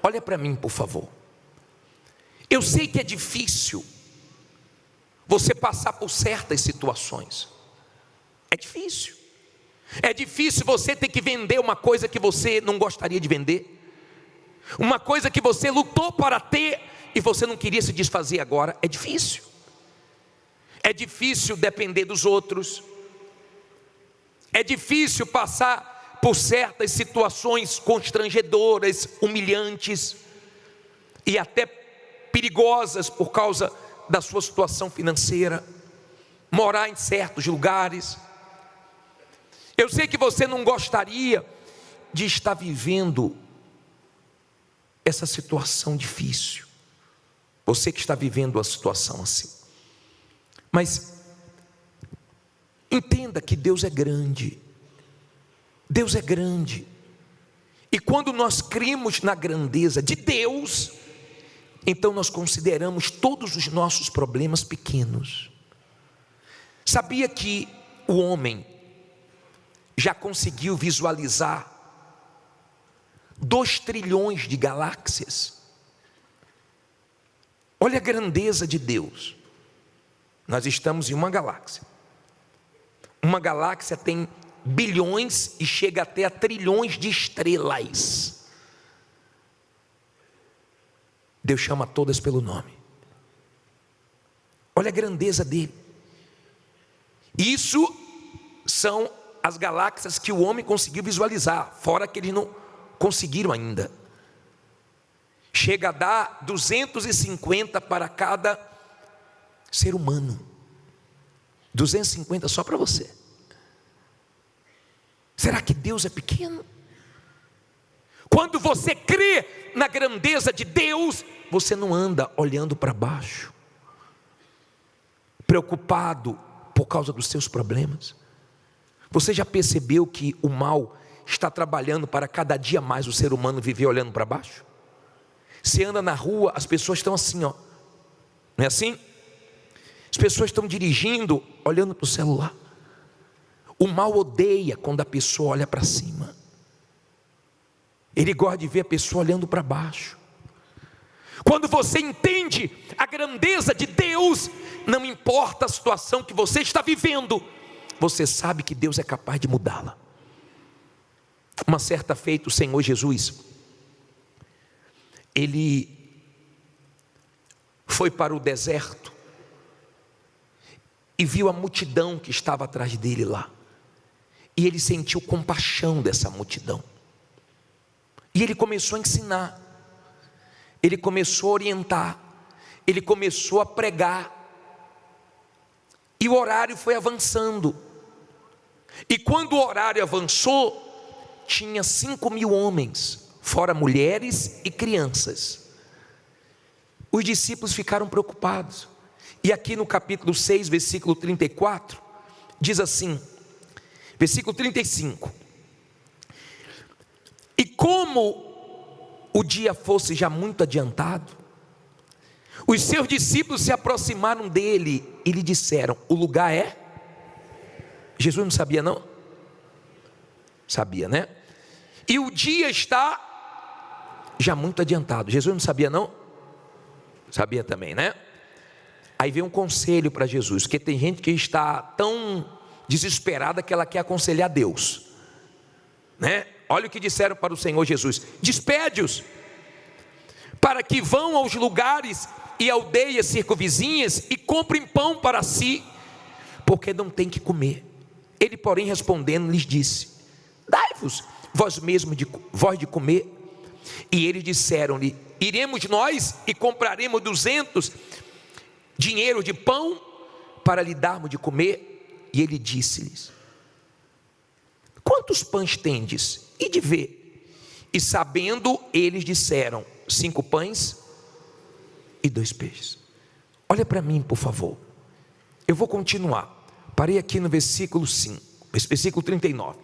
olha para mim, por favor. Eu sei que é difícil você passar por certas situações. É difícil. É difícil você ter que vender uma coisa que você não gostaria de vender. Uma coisa que você lutou para ter e você não queria se desfazer agora. É difícil. É difícil depender dos outros. É difícil passar por certas situações constrangedoras, humilhantes e até perigosas por causa da sua situação financeira. Morar em certos lugares. Eu sei que você não gostaria de estar vivendo essa situação difícil. Você que está vivendo uma situação assim. Mas entenda que Deus é grande. Deus é grande. E quando nós cremos na grandeza de Deus, então nós consideramos todos os nossos problemas pequenos. Sabia que o homem já conseguiu visualizar 2 trilhões de galáxias? Olha a grandeza de Deus. Nós estamos em uma galáxia. Uma galáxia tem bilhões e chega até a trilhões de estrelas. Deus chama todas pelo nome. Olha a grandeza dele. Isso são as galáxias que o homem conseguiu visualizar, fora que eles não conseguiram ainda. Chega a dar 250 para cada ser humano. 250 só para você. Será que Deus é pequeno? Quando você crê na grandeza de Deus, você não anda olhando para baixo, preocupado por causa dos seus problemas. Você já percebeu que o mal está trabalhando para cada dia mais o ser humano viver olhando para baixo? Você anda na rua, as pessoas estão assim, ó. Não é assim? As pessoas estão dirigindo, olhando para o celular. O mal odeia quando a pessoa olha para cima. Ele gosta de ver a pessoa olhando para baixo. Quando você entende a grandeza de Deus, não importa a situação que você está vivendo, você sabe que Deus é capaz de mudá-la. Uma certa feita, o Senhor Jesus, Ele foi para o deserto e viu a multidão que estava atrás dele lá. E ele sentiu compaixão dessa multidão. E ele começou a ensinar. Ele começou a orientar. Ele começou a pregar. E o horário foi avançando. E quando o horário avançou, tinha 5.000 homens, fora mulheres e crianças. Os discípulos ficaram preocupados. E aqui no capítulo 6, versículo 34, diz assim, versículo 35. E como o dia fosse já muito adiantado, os seus discípulos se aproximaram dele e lhe disseram: o lugar é? Jesus não sabia não? Sabia, né? E o dia está já muito adiantado. Jesus não sabia não? Sabia também, né? Aí vem um conselho para Jesus, porque tem gente que está tão desesperada que ela quer aconselhar Deus, né? Olha o que disseram para o Senhor Jesus: despede-os, para que vão aos lugares e aldeias circunvizinhas e comprem pão para si, porque não tem que comer. Ele, porém, respondendo, lhes disse: dai-vos vós mesmos vós de comer. E eles disseram-lhe: iremos nós e compraremos 200 dinheiro de pão para lhe darmos de comer. E ele disse-lhes: quantos pães tendes? E de ver. E sabendo, eles disseram: 5 pães e 2 peixes. Olha para mim, por favor. Eu vou continuar. Parei aqui no versículo 5, versículo 39.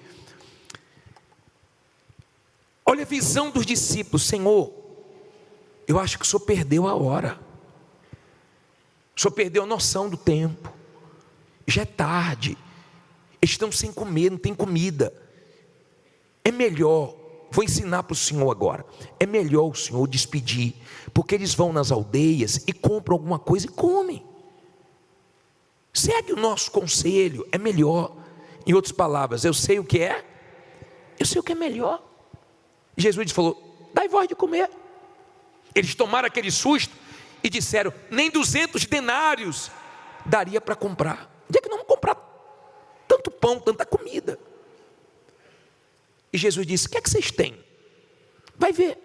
Olha a visão dos discípulos: Senhor, eu acho que o Senhor perdeu a hora. O Senhor perdeu a noção do tempo. Já é tarde. Eles estão sem comer, não tem comida. É melhor vou ensinar para o senhor agora. É melhor o senhor despedir, porque eles vão nas aldeias e compram alguma coisa e comem. Segue o nosso conselho, é melhor. Em outras palavras, eu sei o que é, eu sei o que é melhor. Jesus falou: dai voz de comer. Eles tomaram aquele susto e disseram: nem 200 denários daria para comprar. Onde é que não vamos comprar tanto pão, tanta comida? E Jesus disse: o que é que vocês têm? Vai ver.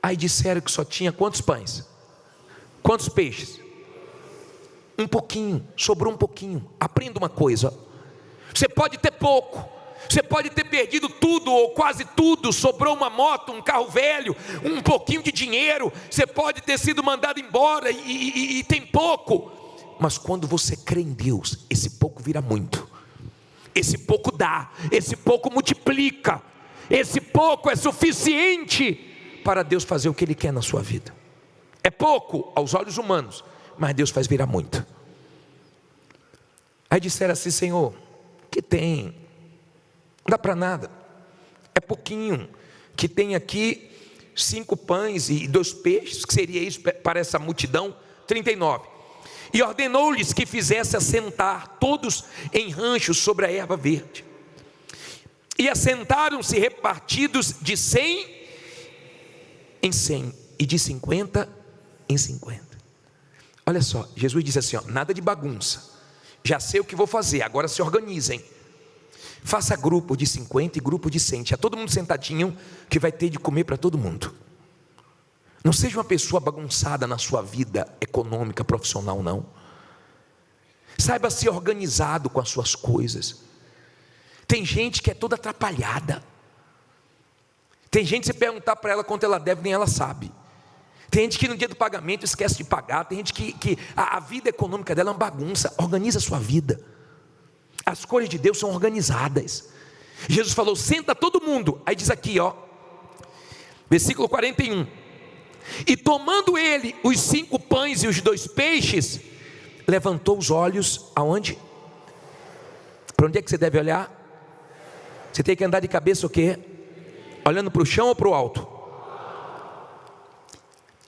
Aí disseram que só tinha quantos pães? Quantos peixes? Um pouquinho, sobrou um pouquinho. Aprenda uma coisa: você pode ter pouco, você pode ter perdido tudo ou quase tudo, sobrou uma moto, um carro velho, um pouquinho de dinheiro, você pode ter sido mandado embora e tem pouco, mas quando você crê em Deus, esse pouco vira muito, esse pouco dá, esse pouco multiplica, esse pouco é suficiente para Deus fazer o que Ele quer na sua vida. É pouco aos olhos humanos, mas Deus faz virar muito. Aí disseram assim: Senhor, que tem? Não dá para nada, é pouquinho, que tem aqui 5 pães e 2 peixes, que seria isso para essa multidão. 39. E ordenou-lhes que fizesse assentar todos em ranchos sobre a erva verde. E assentaram-se repartidos de 100 em 100 e de 50 em 50. Olha só, Jesus disse assim: ó, nada de bagunça, já sei o que vou fazer, agora se organizem. Faça grupo de 50 e grupo de 100, já todo mundo sentadinho, que vai ter de comer para todo mundo. Não seja uma pessoa bagunçada na sua vida econômica, profissional, não. Saiba ser organizado com as suas coisas. Tem gente que é toda atrapalhada. Tem gente, se perguntar para ela quanto ela deve, nem ela sabe. Tem gente que no dia do pagamento esquece de pagar. Tem gente que a vida econômica dela é uma bagunça. Organiza a sua vida. As coisas de Deus são organizadas. Jesus falou: senta todo mundo. Aí diz aqui, ó, versículo 41. E tomando ele os 5 pães e os 2 peixes, levantou os olhos aonde? Para onde é que você deve olhar? Você tem que andar de cabeça o quê? Olhando para o chão ou para o alto?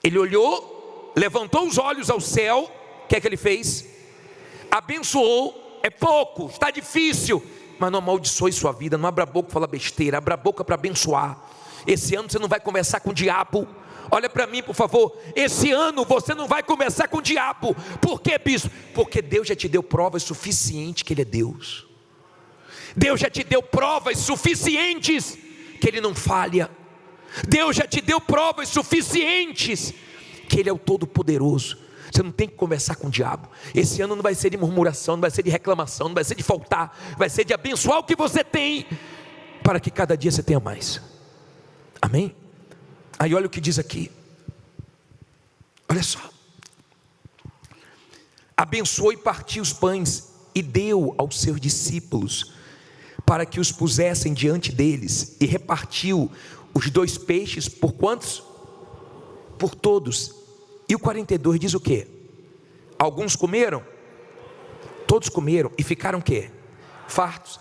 Ele olhou, levantou os olhos ao céu. O que é que ele fez? Abençoou. É pouco, está difícil, mas não amaldiçoe sua vida. Não abra a boca para falar besteira, abra a boca para abençoar. Esse ano você não vai conversar com o diabo. Olha para mim, por favor. Esse ano você não vai conversar com o diabo. Por quê, bispo? Porque Deus já te deu provas suficientes que Ele é Deus. Deus já te deu provas suficientes que Ele não falha. Deus já te deu provas suficientes que Ele é o Todo-Poderoso. Você não tem que conversar com o diabo. Esse ano não vai ser de murmuração, não vai ser de reclamação, não vai ser de faltar, vai ser de abençoar o que você tem, para que cada dia você tenha mais. Amém? Aí olha o que diz aqui. Olha só. Abençoou e partiu os pães e deu aos seus discípulos, para que os pusessem diante deles, e repartiu os 2 peixes por quantos? Por todos. E o 42 diz o quê? Alguns comeram? Todos comeram e ficaram o quê? Fartos.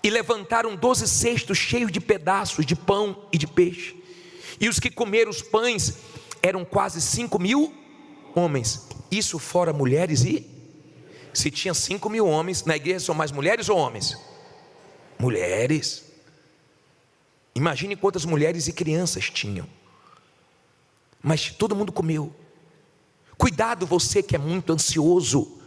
E levantaram 12 cestos cheios de pedaços de pão e de peixe. E os que comeram os pães eram quase 5.000 homens. Isso fora mulheres e... Se tinha 5.000 homens, na igreja são mais mulheres ou homens? Mulheres. Imagine quantas mulheres e crianças tinham. Mas todo mundo comeu. Cuidado você que é muito ansioso,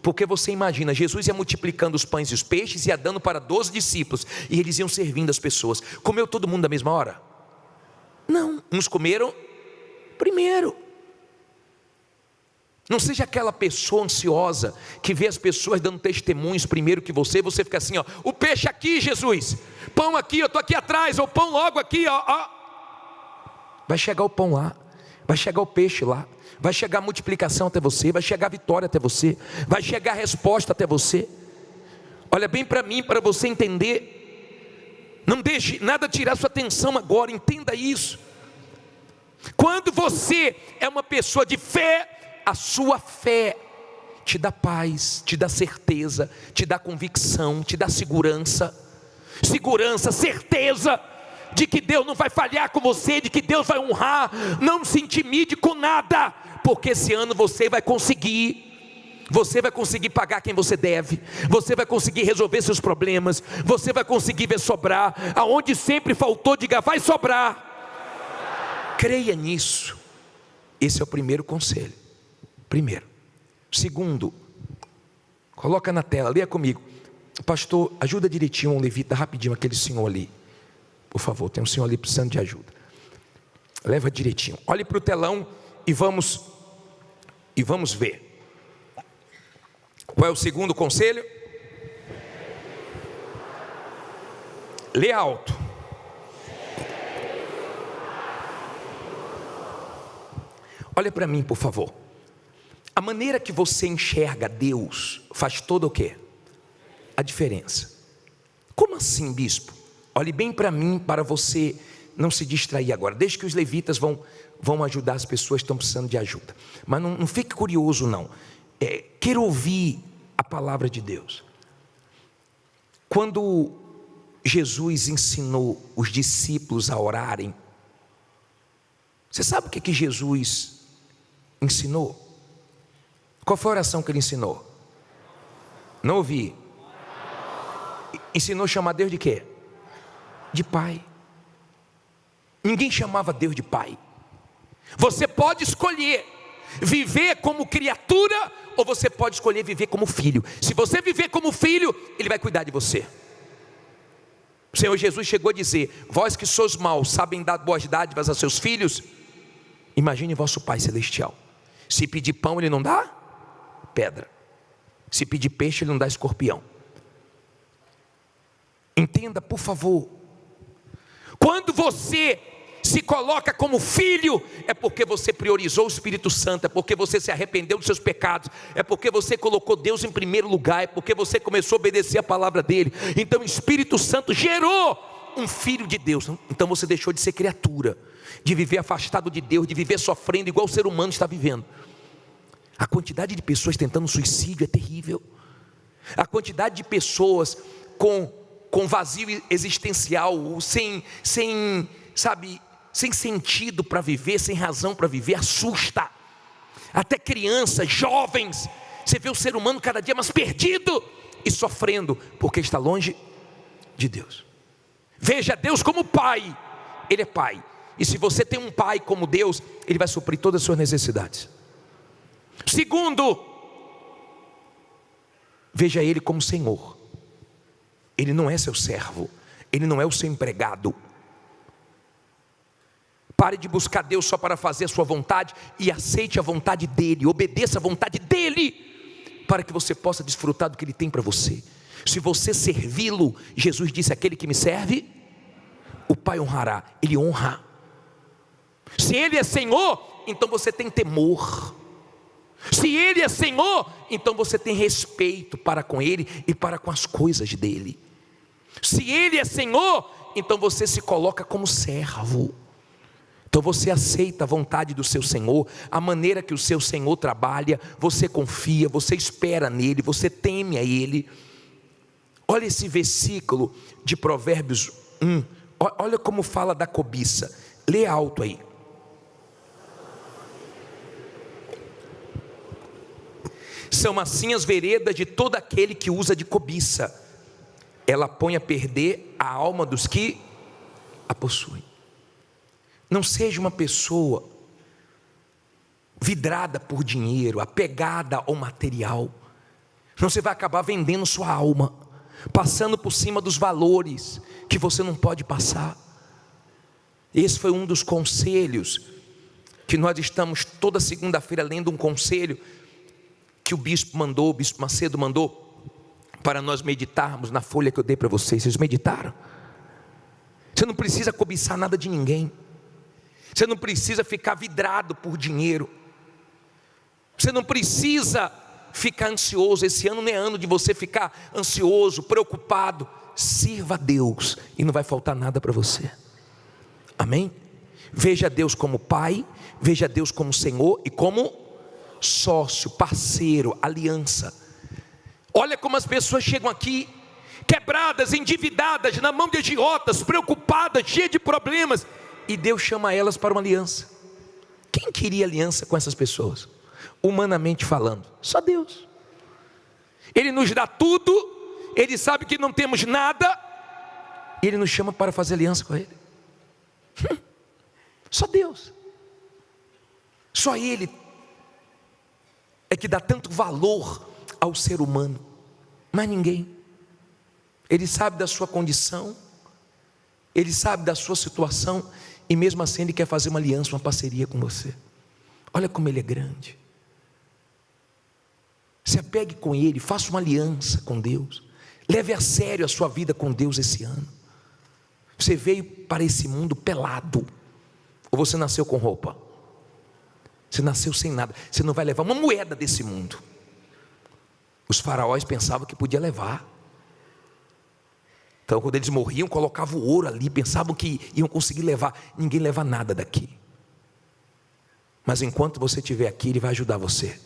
porque você imagina, Jesus ia multiplicando os pães e os peixes, ia dando para 12 discípulos, e eles iam servindo as pessoas. Comeu todo mundo na mesma hora? Não, uns comeram primeiro. Não seja aquela pessoa ansiosa que vê as pessoas dando testemunhos primeiro que você fica assim, ó, o peixe aqui, Jesus, pão aqui, eu estou aqui atrás, ou pão logo aqui, ó. Vai chegar o pão lá, vai chegar o peixe lá, vai chegar a multiplicação até você, vai chegar a vitória até você, vai chegar a resposta até você. Olha bem para mim, para você entender. Não deixe nada tirar sua atenção agora, entenda isso. Quando você é uma pessoa de fé, a sua fé te dá paz, te dá certeza, te dá convicção, te dá segurança, certeza de que Deus não vai falhar com você, de que Deus vai honrar. Não se intimide com nada, porque esse ano você vai conseguir. Você vai conseguir pagar quem você deve, você vai conseguir resolver seus problemas, você vai conseguir ver sobrar. Aonde sempre faltou, diga: vai sobrar. Creia nisso. Esse é o primeiro conselho. Primeiro. Segundo, coloca na tela, leia comigo. Pastor, ajuda direitinho um levita rapidinho, aquele senhor ali. Por favor, tem um senhor ali precisando de ajuda. Leva direitinho. Olhe para o telão e vamos ver. Qual é o segundo conselho? Lê alto. Olha para mim, por favor. A maneira que você enxerga Deus faz toda o quê? A diferença. Como assim, bispo? Olhe bem para mim, para você não se distrair agora. Deixe que os levitas vão ajudar as pessoas que estão precisando de ajuda. Mas não fique curioso não. Quero ouvir a palavra de Deus. Quando Jesus ensinou os discípulos a orarem, você sabe o que Jesus ensinou? Qual foi a oração que ele ensinou? Não ouvi. Ensinou a chamar Deus de quê? De Pai. Ninguém chamava Deus de Pai. Você pode escolher viver como criatura, ou você pode escolher viver como filho. Se você viver como filho, Ele vai cuidar de você. O Senhor Jesus chegou a dizer: vós que sois maus, sabem dar boas dádivas a seus filhos, imagine vosso Pai Celestial. Se pedir pão, Ele não dá pedra. Se pedir peixe, Ele não dá escorpião. Entenda, por favor. Quando você se coloca como filho, é porque você priorizou o Espírito Santo, é porque você se arrependeu dos seus pecados, é porque você colocou Deus em primeiro lugar, é porque você começou a obedecer a palavra dele. Então o Espírito Santo gerou um filho de Deus. Então você deixou de ser criatura, de viver afastado de Deus, de viver sofrendo igual o ser humano está vivendo. A quantidade de pessoas tentando suicídio é terrível. A quantidade de pessoas com vazio existencial, sem sentido para viver, sem razão para viver, assusta. Até crianças, jovens. Você vê o ser humano cada dia mais perdido e sofrendo, porque está longe de Deus. Veja Deus como Pai. Ele é Pai. E se você tem um Pai como Deus, Ele vai suprir todas as suas necessidades. Segundo, veja Ele como Senhor. Ele não é seu servo, Ele não é o seu empregado. Pare de buscar Deus só para fazer a sua vontade e aceite a vontade dEle, obedeça a vontade dEle, para que você possa desfrutar do que Ele tem para você. Se você servi-lo, Jesus disse: aquele que me serve, o Pai honrará. Ele honra. Se Ele é Senhor, então você tem temor. Se Ele é Senhor, então você tem respeito para com Ele e para com as coisas dEle. Se Ele é Senhor, então você se coloca como servo. Então você aceita a vontade do seu Senhor, a maneira que o seu Senhor trabalha, você confia, você espera nele, você teme a Ele. Olha esse versículo de Provérbios 1, olha como fala da cobiça. Lê alto aí. São assim as veredas de todo aquele que usa de cobiça, ela põe a perder a alma dos que a possuem. Não seja uma pessoa vidrada por dinheiro, apegada ao material. Não, você vai acabar vendendo sua alma, passando por cima dos valores que você não pode passar. Esse foi um dos conselhos que nós estamos toda segunda-feira lendo, um conselho que o bispo Macedo mandou para nós meditarmos na folha que eu dei para vocês. Vocês meditaram? Você não precisa cobiçar nada de ninguém. Você não precisa ficar vidrado por dinheiro. Você não precisa ficar ansioso. Esse ano não é ano de você ficar ansioso, preocupado. Sirva a Deus e não vai faltar nada para você. Amém? Veja Deus como Pai, veja Deus como Senhor e como sócio, parceiro, aliança. Olha como as pessoas chegam aqui quebradas, endividadas, na mão de agiotas, preocupadas, cheias de problemas, e Deus chama elas para uma aliança. Quem queria aliança com essas pessoas? Humanamente falando, só Deus. Ele nos dá tudo, Ele sabe que não temos nada, e Ele nos chama para fazer aliança com Ele. Só Deus. Só Ele é que dá tanto valor ao ser humano, mas ninguém. Ele sabe da sua condição, Ele sabe da sua situação, e mesmo assim Ele quer fazer uma aliança, uma parceria com você. Olha como Ele é grande. Se apegue com Ele, faça uma aliança com Deus. Leve a sério a sua vida com Deus esse ano. Você veio para esse mundo pelado, ou você nasceu com roupa? Você nasceu sem nada. Você não vai levar uma moeda desse mundo. Os faraós pensavam que podia levar. Então quando eles morriam, colocavam o ouro ali, pensavam que iam conseguir levar. Ninguém leva nada daqui. Mas enquanto você estiver aqui, Ele vai ajudar você.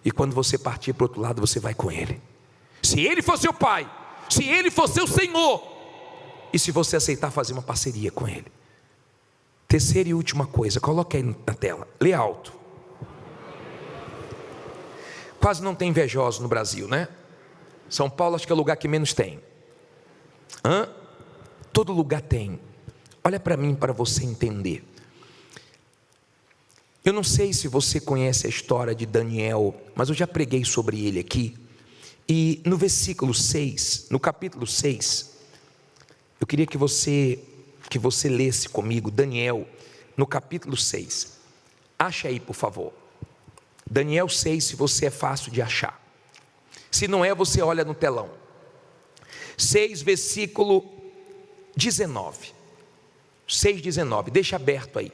E quando você partir para o outro lado, você vai com Ele. Se Ele for seu Pai, se Ele for seu Senhor, e se você aceitar fazer uma parceria com Ele. Terceira e última coisa, coloque aí na tela, lê alto. Quase não tem invejosos no Brasil, né? São Paulo acho que é o lugar que menos tem. Todo lugar tem. Olha para mim, para você entender. Eu não sei se você conhece a história de Daniel, mas eu já preguei sobre ele aqui. E no versículo 6, no capítulo 6, eu queria que você lesse comigo, Daniel, no capítulo 6. Acha aí, por favor. Daniel 6, se você é fácil de achar. Se não é, você olha no telão. 6, versículo 19. 6,19, deixa aberto aí.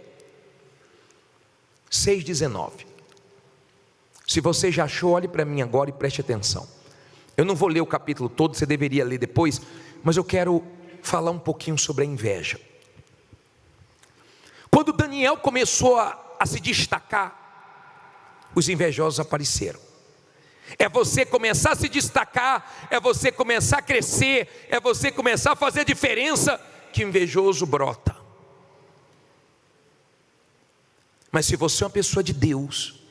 6,19. Se você já achou, olhe para mim agora e preste atenção. Eu não vou ler o capítulo todo, você deveria ler depois, mas eu quero falar um pouquinho sobre a inveja. Quando Daniel começou a se destacar, os invejosos apareceram. É você começar a se destacar, é você começar a crescer, é você começar a fazer diferença, que o invejoso brota. Mas se você é uma pessoa de Deus,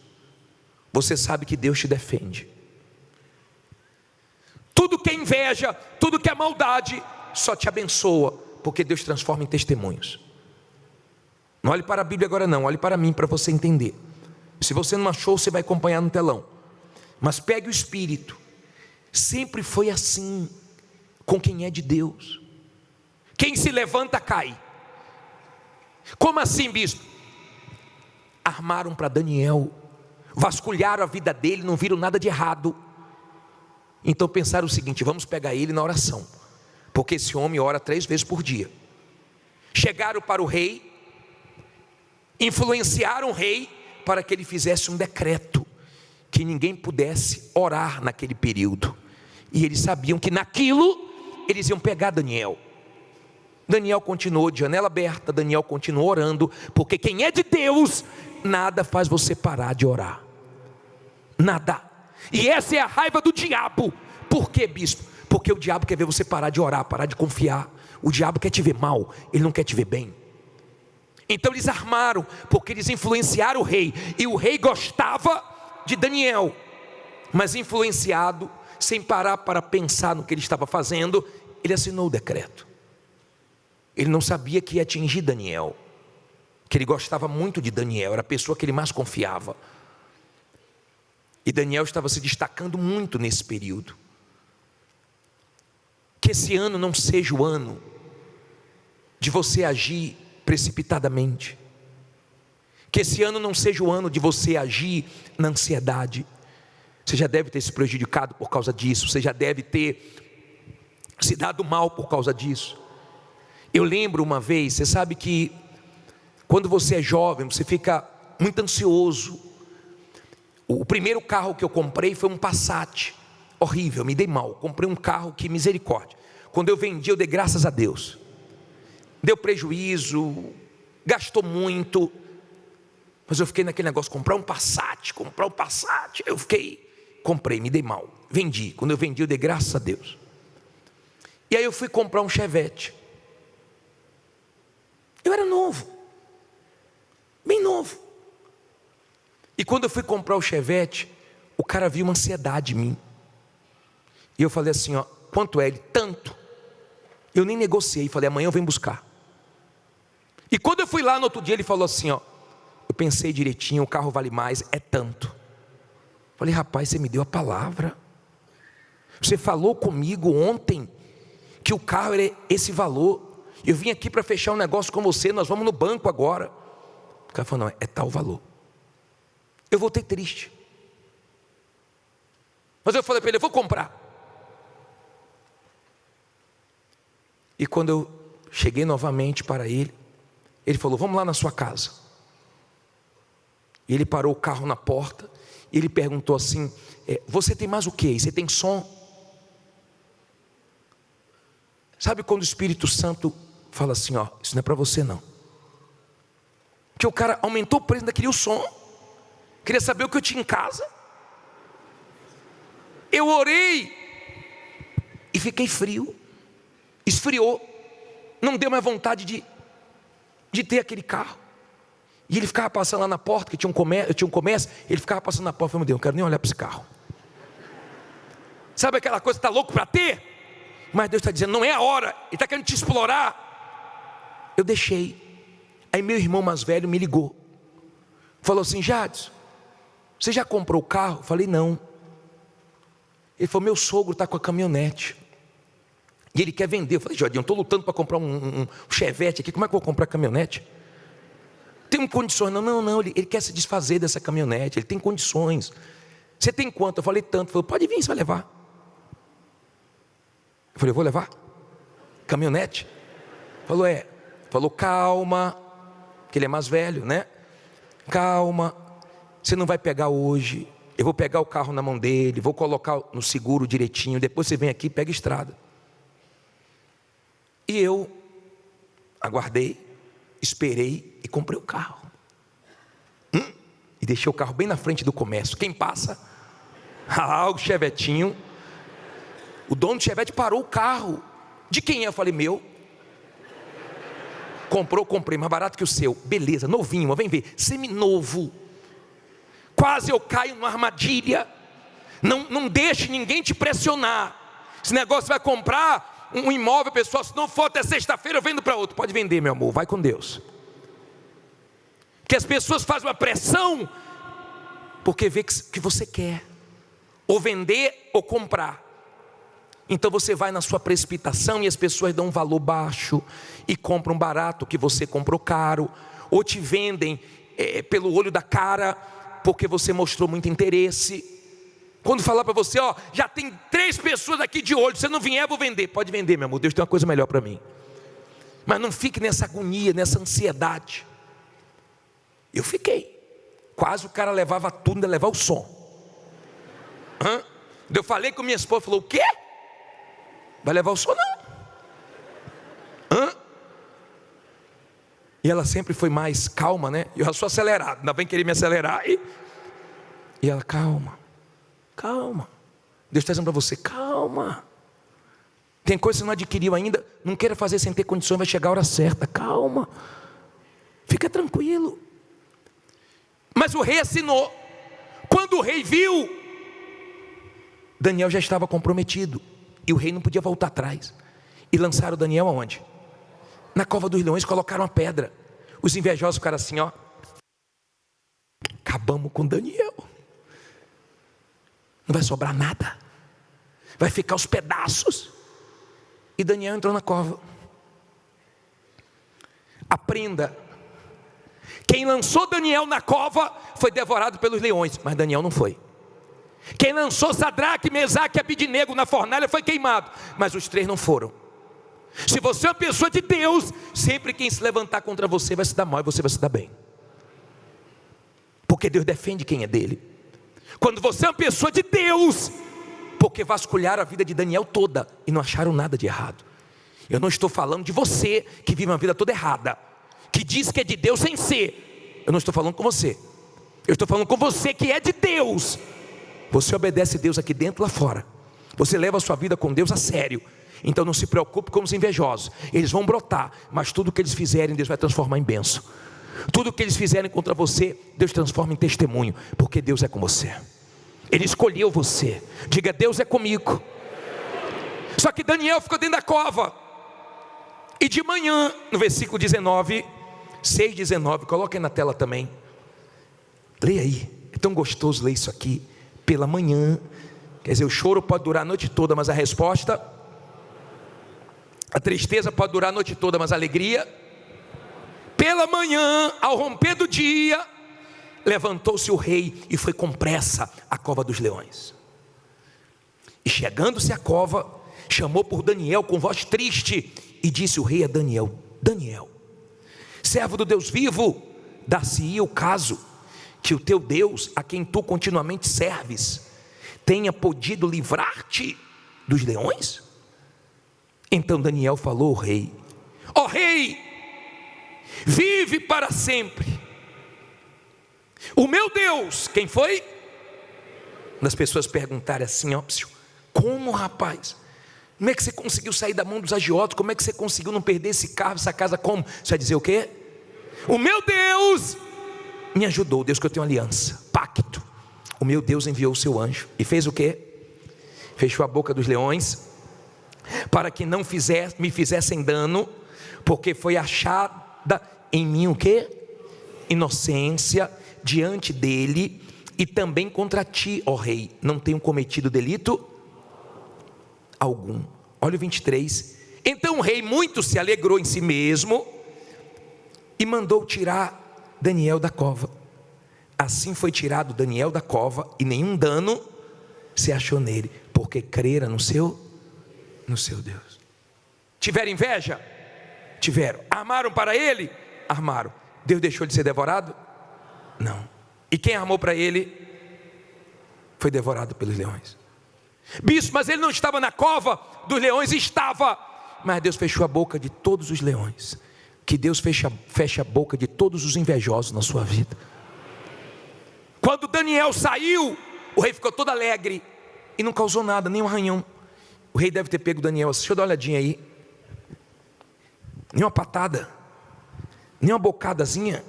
você sabe que Deus te defende. Tudo que é inveja, tudo que é maldade, só te abençoa, porque Deus transforma em testemunhos. Não olhe para a Bíblia agora não, olhe para mim para você entender. Se você não achou, você vai acompanhar no telão. Mas pegue o Espírito. Sempre foi assim com quem é de Deus. Quem se levanta cai. Como assim, bispo? Armaram para Daniel, vasculharam a vida dele, não viram nada de errado. Então pensaram o seguinte: vamos pegar ele na oração, porque esse homem ora 3 vezes por dia. Chegaram para o rei, influenciaram o rei para que ele fizesse um decreto que ninguém pudesse orar naquele período. E eles sabiam que naquilo eles iam pegar Daniel. Daniel continuou de janela aberta, Daniel continuou orando, porque quem é de Deus, nada faz você parar de orar. Nada. E essa é a raiva do diabo. Por quê, bispo? Porque o diabo quer ver você parar de orar, parar de confiar. O diabo quer te ver mal, ele não quer te ver bem. Então eles armaram, porque eles influenciaram o rei. E o rei gostava de Daniel, mas influenciado, sem parar para pensar no que ele estava fazendo, ele assinou o decreto. Ele não sabia que ia atingir Daniel, que ele gostava muito de Daniel, era a pessoa que ele mais confiava. E Daniel estava se destacando muito nesse período. Que esse ano não seja o ano de você agir precipitadamente. Que esse ano não seja o ano de você agir na ansiedade. Você já deve ter se prejudicado por causa disso. Você já deve ter se dado mal por causa disso. Eu lembro uma vez, você sabe que quando você é jovem, você fica muito ansioso. O primeiro carro que eu comprei foi um Passat. Horrível, me dei mal. Comprei um carro que misericórdia. Quando eu vendi, eu dei graças a Deus. Deu prejuízo, gastou muito. Mas eu fiquei naquele negócio, comprar um Passat. Comprei, me dei mal. Vendi, quando eu vendi eu dei graças a Deus. E aí eu fui comprar um Chevette. Eu era novo, bem novo. E quando eu fui comprar o Chevette, o cara viu uma ansiedade em mim. E eu falei assim, ó, quanto é? Ele, tanto. Eu nem negociei, falei, amanhã eu venho buscar. E quando eu fui lá no outro dia, ele falou assim, ó, eu pensei direitinho, o carro vale mais, é tanto. Falei, rapaz, você me deu a palavra. Você falou comigo ontem que o carro era esse valor. Eu vim aqui para fechar um negócio com você, nós vamos no banco agora. O cara falou, não, é tal valor. Eu voltei triste. Mas eu falei para ele, eu vou comprar. E quando eu cheguei novamente para ele, ele falou, vamos lá na sua casa. E ele parou o carro na porta, e ele perguntou assim, você tem mais o quê? Você tem som? Sabe quando o Espírito Santo fala assim, ó, isso não é para você não. Que o cara aumentou o preço, ainda queria o som, queria saber o que eu tinha em casa. Eu orei e fiquei frio, esfriou, não deu mais vontade de ter aquele carro. E ele ficava passando lá na porta, que tinha um comércio, ele ficava passando na porta, eu falei, meu Deus, não quero nem olhar para esse carro. Sabe aquela coisa que está louco para ter? Mas Deus está dizendo, não é a hora, Ele está querendo te explorar. Eu deixei. Aí meu irmão mais velho me ligou, falou assim, Jadson, você já comprou o carro? Eu falei, não. Ele falou, meu sogro está com a caminhonete e ele quer vender. Eu falei, Jadson, eu estou lutando para comprar um Chevette aqui, como é que eu vou comprar caminhonete? Tem condições? Não, ele quer se desfazer dessa caminhonete, ele tem condições. Você tem quanto? Eu falei, tanto. Ele falou, pode vir, você vai levar. Eu falei, eu vou levar? Caminhonete? Falou, Falou, calma, que ele é mais velho, né? Calma, você não vai pegar hoje. Eu vou pegar o carro na mão dele, vou colocar no seguro direitinho, depois você vem aqui e pega a estrada. E eu aguardei, esperei e comprei o carro. E deixei o carro bem na frente do comércio. Quem passa? O Chevetinho. O dono do Chevette parou o carro. De quem é? Eu falei, meu. Comprei, mais barato que o seu. Beleza, novinho, vem ver, seminovo. Quase eu caio numa armadilha. Não deixe ninguém te pressionar. Esse negócio vai comprar um imóvel, pessoal, se não for até sexta-feira eu vendo para outro. Pode vender, meu amor, vai com Deus. Que as pessoas fazem uma pressão porque vê que você quer ou vender ou comprar. Então você vai na sua precipitação e as pessoas dão um valor baixo e compram barato que você comprou caro, ou te vendem pelo olho da cara porque você mostrou muito interesse. Quando falar para você, ó, já tem 3 pessoas aqui de olho, se você não vier eu vou vender. Pode vender, meu amor, Deus tem uma coisa melhor para mim. Mas não fique nessa agonia, nessa ansiedade. Eu fiquei. Quase o cara levava tudo, ainda levava o som. Eu falei com minha esposa, falou, o quê? Vai levar o som não? E ela sempre foi mais calma, né? Eu já sou acelerado, ainda bem querer me acelerar. E ela, calma. Deus está dizendo para você, calma. Tem coisa que você não adquiriu ainda, não queira fazer sem ter condições, vai chegar a hora certa. Calma. Fica tranquilo. Mas o rei assinou. Quando o rei viu, Daniel já estava comprometido. E o rei não podia voltar atrás. E lançaram Daniel aonde? Na cova dos leões, colocaram uma pedra. Os invejosos ficaram assim, ó. Acabamos com Daniel. Não vai sobrar nada. Vai ficar os pedaços. E Daniel entrou na cova. Aprenda. Quem lançou Daniel na cova foi devorado pelos leões, mas Daniel não foi. Quem lançou Sadraque, Mesaque e Abidnego na fornalha foi queimado, mas os 3 não foram. Se você é uma pessoa de Deus, sempre quem se levantar contra você vai se dar mal e você vai se dar bem, porque Deus defende quem é dele. Quando você é uma pessoa de Deus, porque vasculharam a vida de Daniel toda e não acharam nada de errado. Eu não estou falando de você que vive uma vida toda errada, que diz que é de Deus sem ser. Eu não estou falando com você. Eu estou falando com você que é de Deus. Você obedece a Deus aqui dentro, lá fora. Você leva a sua vida com Deus a sério. Então não se preocupe com os invejosos, eles vão brotar, mas tudo que eles fizerem, Deus vai transformar em bênção. Tudo que eles fizerem contra você, Deus transforma em testemunho, porque Deus é com você. Ele escolheu você. Diga: Deus é comigo. Só que Daniel ficou dentro da cova. E de manhã, no versículo 19, 6:19, coloca aí na tela também. Leia aí, é tão gostoso ler isso aqui. Pela manhã, quer dizer, o choro pode durar a noite toda, mas a resposta, a tristeza pode durar a noite toda, mas a alegria. Pela manhã, ao romper do dia, levantou-se o rei e foi com pressa à cova dos leões. E chegando-se à cova, chamou por Daniel com voz triste, e disse o rei a Daniel: Daniel, servo do Deus vivo, dar-se-ia o caso que o teu Deus, a quem tu continuamente serves, tenha podido livrar-te dos leões? Então Daniel falou ao rei: ó rei, vive para sempre. O meu Deus, quem foi? As pessoas perguntaram assim: ó, como, rapaz? Como é que você conseguiu sair da mão dos agiotas? Como é que você conseguiu não perder esse carro, essa casa? Como? Você vai dizer o quê? O meu Deus me ajudou. O Deus que eu tenho aliança, pacto. O meu Deus enviou o seu anjo e fez o quê? Fechou a boca dos leões, para que não me fizessem dano, porque foi achada em mim o quê? Inocência diante dele, e também contra ti, ó rei, não tenho cometido delito algum. Olha o 23. Então o rei muito se alegrou em si mesmo e mandou tirar Daniel da cova. Assim foi tirado Daniel da cova, e nenhum dano se achou nele, porque crera no seu Deus. Tiveram inveja? Tiveram. Armaram para ele? Armaram. Deus deixou de ser devorado? Não. E quem armou para ele foi devorado pelos leões. Bispo, mas ele não estava na cova dos leões? Estava. Mas Deus fechou a boca de todos os leões. Que Deus feche a boca de todos os invejosos na sua vida. Quando Daniel saiu, o rei ficou todo alegre e não causou nada, nem um arranhão. O rei deve ter pego Daniel assim: deixa eu dar uma olhadinha aí. Nem uma patada, nem uma bocadazinha.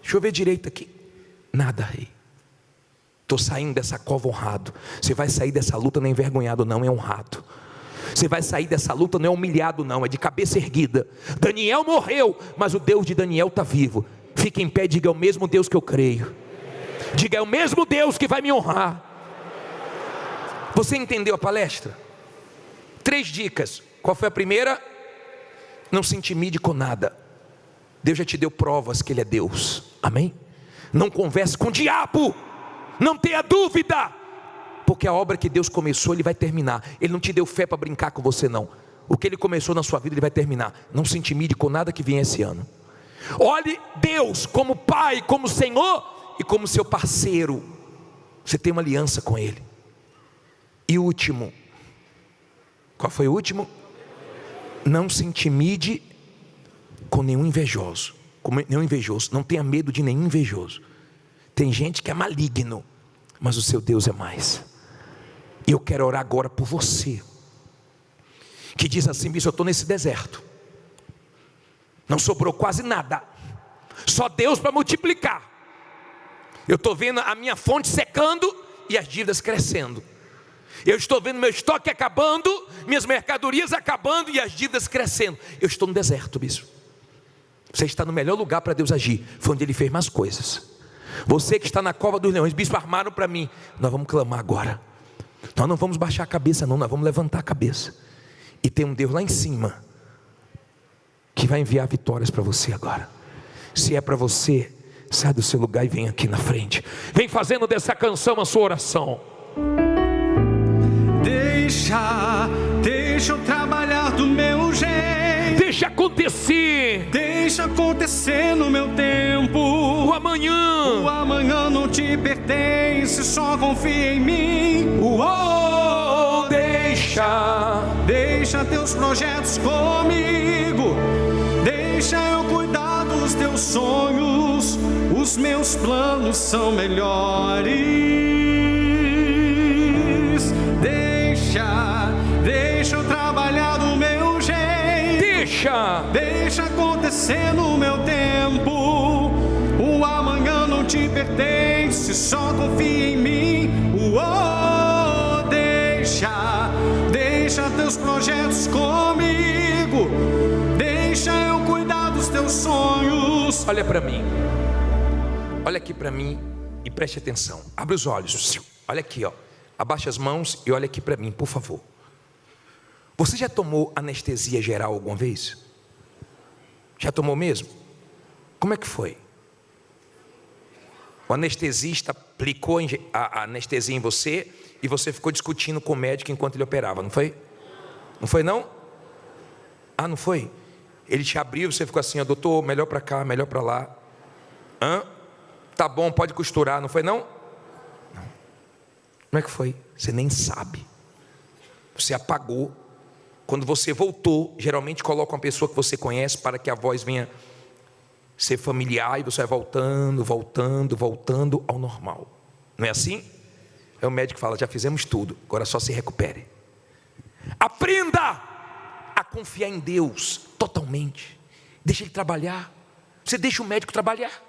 Deixa eu ver direito aqui. Nada, rei. Estou saindo dessa cova honrado. Você vai sair dessa luta não é envergonhado não, é honrado. Você vai sair dessa luta não é humilhado não, é de cabeça erguida. Daniel morreu, mas o Deus de Daniel está vivo. Fique em pé e diga: é o mesmo Deus que eu creio. Diga: é o mesmo Deus que vai me honrar. Você entendeu a palestra? 3 dicas. Qual foi a primeira? Não se intimide com nada. Deus já te deu provas que Ele é Deus. Amém? Não converse com o diabo. Não tenha dúvida, porque a obra que Deus começou, Ele vai terminar. Ele não te deu fé para brincar com você não. O que Ele começou na sua vida, Ele vai terminar. Não se intimide com nada que vier esse ano. Olhe Deus como Pai, como Senhor e como seu parceiro. Você tem uma aliança com Ele. E o último, qual foi o último? Não se intimide com nenhum invejoso. Não tenha medo de nenhum invejoso. Tem gente que é maligno, mas o seu Deus é mais. E eu quero orar agora por você, que diz assim: bicho, eu estou nesse deserto, não sobrou quase nada, só Deus para multiplicar. Eu estou vendo a minha fonte secando e as dívidas crescendo. Eu estou vendo meu estoque acabando, minhas mercadorias acabando e as dívidas crescendo. Eu estou no deserto, bispo. Você está no melhor lugar para Deus agir. Foi onde Ele fez mais coisas. Você que está na cova dos leões: bispo, armaram para mim. Nós vamos clamar agora. Nós não vamos baixar a cabeça não, nós vamos levantar a cabeça. E tem um Deus lá em cima que vai enviar vitórias para você agora. Se é para você, sai do seu lugar e vem aqui na frente. Vem fazendo dessa canção a sua oração. Deixa eu trabalhar do meu jeito. Deixa acontecer. Deixa acontecer no meu tempo. O amanhã não te pertence, só confia em mim. Deixa teus projetos comigo. Deixa eu cuidar dos teus sonhos. Os meus planos são melhores. Deixa eu trabalhar do Deixa acontecer no meu tempo. O amanhã não te pertence, só confia em mim. Deixa teus projetos comigo. Deixa eu cuidar dos teus sonhos. Olha para mim. Olha aqui para mim e preste atenção. Abre os olhos. Olha aqui, ó. Abaixa as mãos e olha aqui para mim, por favor. Você já tomou anestesia geral alguma vez? Já tomou mesmo? Como é que foi? O anestesista aplicou a anestesia em você e você ficou discutindo com o médico enquanto ele operava, não foi? Não foi não? Ah, não foi? Ele te abriu, você ficou assim, ó, doutor, melhor para cá, melhor para lá. Tá bom, pode costurar, não foi não? Não. Como é que foi? Você nem sabe. Você apagou. Quando você voltou, geralmente coloca uma pessoa que você conhece para que a voz venha ser familiar e você vai voltando ao normal. Não é assim? Aí o médico fala, já fizemos tudo, agora só se recupere. Aprenda a confiar em Deus totalmente. Deixa Ele trabalhar. Você deixa o médico trabalhar.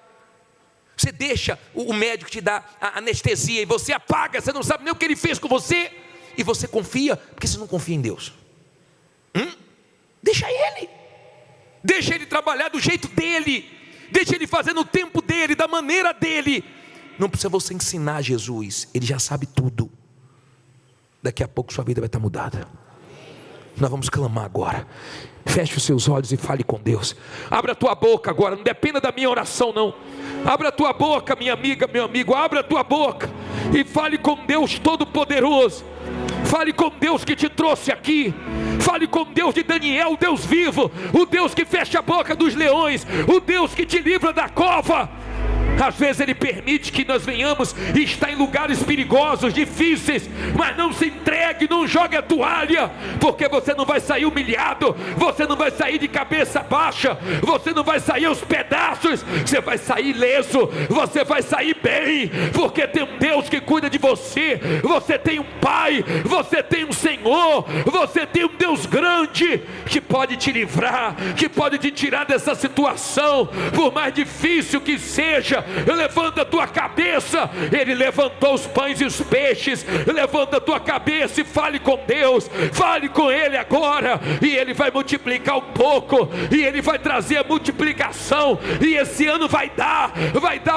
Você deixa o médico te dar a anestesia e você apaga, você não sabe nem o que ele fez com você. E você confia, porque você não confia em Deus. Deixa Ele trabalhar do jeito dele. Deixa Ele fazer no tempo dele, da maneira dele. Não precisa você ensinar Jesus, Ele já sabe tudo. Daqui a pouco sua vida vai estar mudada. Nós vamos clamar agora. Feche os seus olhos e fale com Deus. Abra a tua boca agora, não dependa da minha oração não. Abra a tua boca, minha amiga, meu amigo. Abra a tua boca e fale com Deus Todo-Poderoso. Fale com Deus que te trouxe aqui. Fale com Deus de Daniel, o Deus vivo, o Deus que fecha a boca dos leões, o Deus que te livra da cova. Às vezes Ele permite que nós venhamos e está em lugares perigosos, difíceis, mas não se entregue, não jogue a toalha, porque você não vai sair humilhado, você não vai sair de cabeça baixa, você não vai sair aos pedaços, você vai sair ileso, você vai sair bem, porque tem um Deus que cuida de você, você tem um Pai, você tem um Senhor, você tem um Deus grande, que pode te livrar, que pode te tirar dessa situação, por mais difícil que seja. Levanta a tua cabeça. Ele levantou os pães e os peixes. Levanta a tua cabeça e fale com Deus. Fale com Ele agora. E Ele vai multiplicar um pouco. E Ele vai trazer a multiplicação. E esse ano vai dar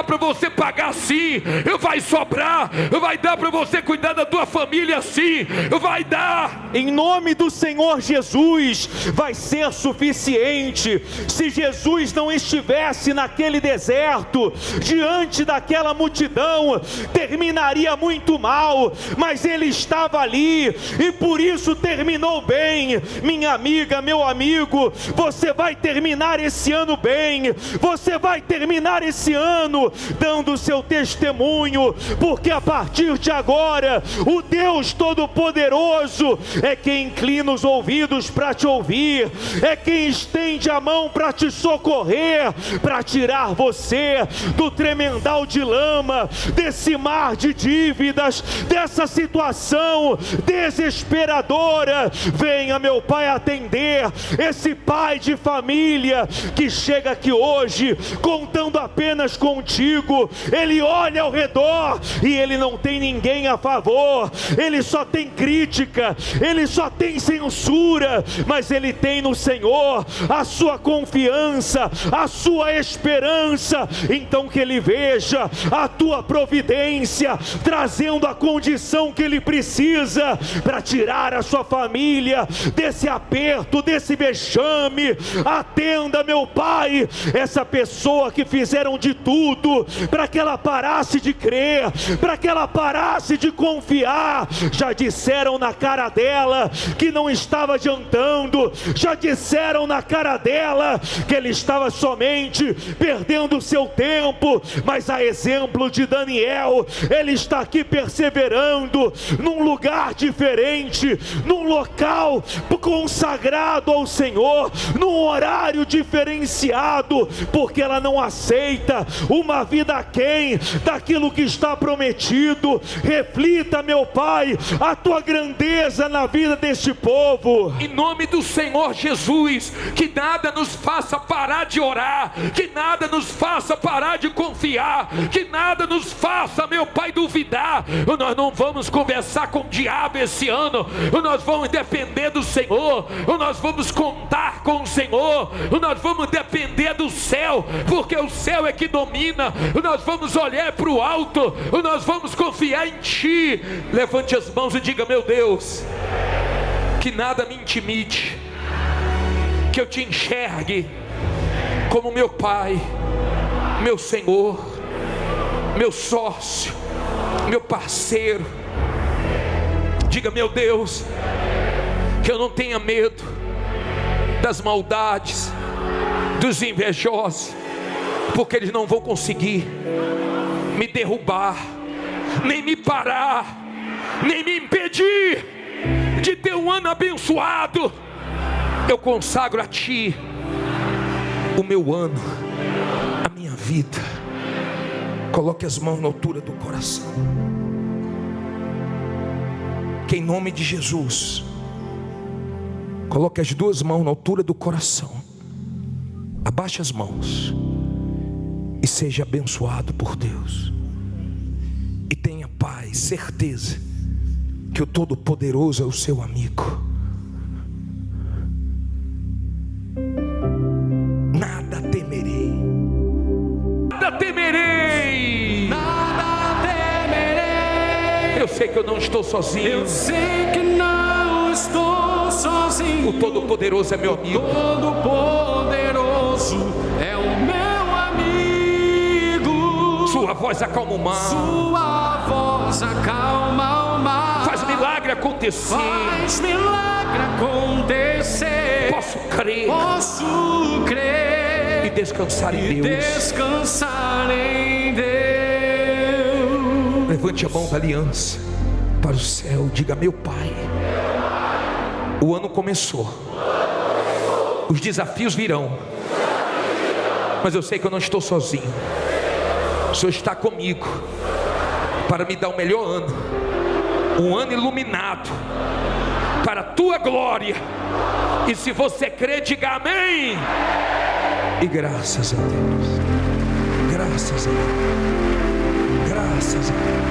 para você pagar sim. Vai sobrar. Vai dar para você cuidar da tua família sim. Vai dar. Em nome do Senhor Jesus, vai ser suficiente. Se Jesus não estivesse naquele deserto, diante daquela multidão, terminaria muito mal, mas Ele estava ali, e por isso terminou bem. Minha amiga, meu amigo, você vai terminar esse ano bem, você vai terminar esse ano dando o seu testemunho, porque a partir de agora, o Deus Todo-Poderoso é quem inclina os ouvidos para te ouvir, é quem estende a mão para te socorrer, para tirar você do tremendal de lama, desse mar de dívidas, dessa situação desesperadora. Venha, meu Pai, atender esse pai de família que chega aqui hoje contando apenas contigo. Ele olha ao redor e ele não tem ninguém a favor, ele só tem crítica, ele só tem censura, mas ele tem no Senhor a sua confiança, a sua esperança. Então que ele veja a tua providência, trazendo a condição que ele precisa para tirar a sua família desse aperto, desse vexame. Atenda, meu Pai, essa pessoa que fizeram de tudo para que ela parasse de crer, para que ela parasse de confiar. Já disseram na cara dela que não estava adiantando, já disseram na cara dela que ele estava somente perdendo o seu tempo, tempo, mas a exemplo de Daniel, ele está aqui perseverando num lugar diferente, num local consagrado ao Senhor, num horário diferenciado, porque ela não aceita uma vida aquém daquilo que está prometido. Reflita, meu Pai, a tua grandeza na vida deste povo. Em nome do Senhor Jesus, que nada nos faça parar de orar, que nada nos faça parar de confiar, que nada nos faça, meu Pai, duvidar. Nós não vamos conversar com o diabo esse ano, nós vamos depender do Senhor, nós vamos contar com o Senhor, nós vamos depender do céu, porque o céu é que domina. Nós vamos olhar para o alto, nós vamos confiar em Ti. Levante as mãos e diga: meu Deus, que nada me intimide, que eu Te enxergue como meu Pai, meu Senhor, meu sócio, meu parceiro. Diga: meu Deus, que eu não tenha medo das maldades, dos invejosos, porque eles não vão conseguir me derrubar, nem me parar, nem me impedir de ter um ano abençoado. Eu consagro a Ti o meu ano, a minha vida. Coloque as mãos na altura do coração, que em nome de Jesus, coloque as duas mãos na altura do coração, abaixe as mãos e seja abençoado por Deus. E tenha paz, certeza que o Todo-Poderoso é o seu amigo. Nada temerei, nada temerei, Nada temerei. eu sei que eu não estou sozinho, Eu sei que não estou sozinho. o Todo-Poderoso é meu amigo. Todo-Poderoso é o meu amigo. Sua voz acalma o mar, Sua voz acalma o mar. faz milagre acontecer. Faz milagre acontecer. Posso crer Posso crer e descansar em e Deus. descansar em Deus. Levante a mão da aliança para o céu, diga: meu Pai, o ano começou, os desafios virão, mas eu sei que eu não estou sozinho. O Senhor está comigo para me dar o melhor ano, um ano iluminado para a Tua glória. E se você crê, diga amém. E graças a Deus, graças a Deus, graças a Deus.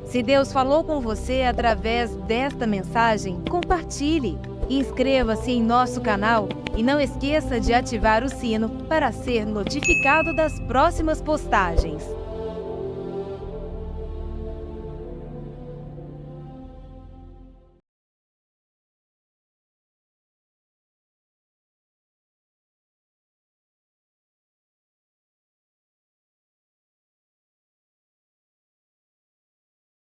Se Deus falou com você através desta mensagem, compartilhe. Inscreva-se em nosso canal e não esqueça de ativar o sino para ser notificado das próximas postagens.